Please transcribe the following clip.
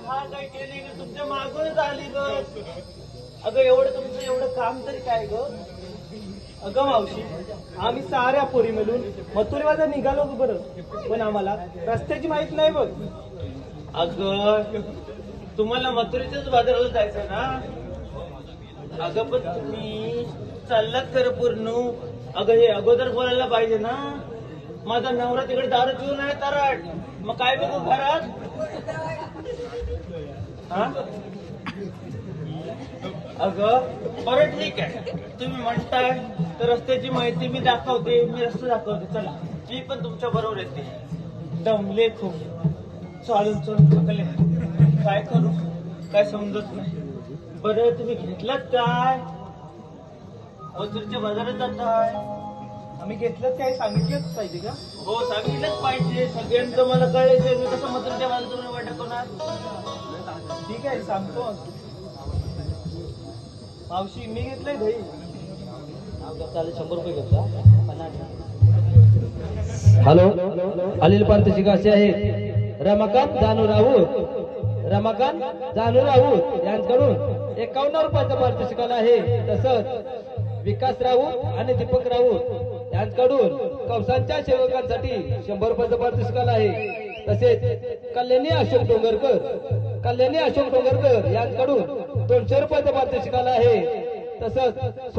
हा काय केली ग तुमच्या मागूनच आली ग. अगं एवढं तुमचं एवढं काम तरी काय ग. अगं मावशी, आम्ही साऱ्या पोरी मिळून मथुरेवाजा निघालो ग बरं, पण आम्हाला रस्त्याची माहित नाही बघ. अगं तुम्हाला मथुरेच्याच बाजाराला जायचं ना. अगं पण तुम्ही चाललात खरं पूर्ण. अगं हे अगोदर बोलायला पाहिजे ना. माझा नवरा तिकडे दारू पिऊन आहे तराट. मग काय बघू घरात. हा अगं बरं ठीक आहे, तुम्ही म्हणताय तर रस्त्याची माहिती मी दाखवते. मी रस्ता दाखवते. चला मी पण तुमच्या बरोबर येते. दमले खूप, चालून चालून थकले. काय करू काय समजत नाही. बरं तुम्ही घेतलात काय. मथुरेच्या बाजारात जाताय. आम्ही घेतलं काय सांगितलंच पाहिजे का? हो सांगितलंच पाहिजे. सगळ्यांचं मला कळायचं. मी कसं मथुरेच्या बाजारात वाटत ठीक आहे सांगतो. मावशी मी घेतलंय दही. चालेल 100 रुपये घेतो. हॅलो, अनिल पारतशिका असे आहेत. रमाकांत जानू राऊत यांच्याकडून 51 रुपयाचा पारितोषिकाला आहे. तसंच विकास राऊत आणि दीपक राऊत यांच्याकडून कवसांच्या सेवकांसाठी 100 रुपयाचा पारितोषिकाला आहे. तसेच कल्याणी अशोक डोंगरकर यांच्याकडून 200 रुपयाचा पारितोषिकाला आहे. तसंच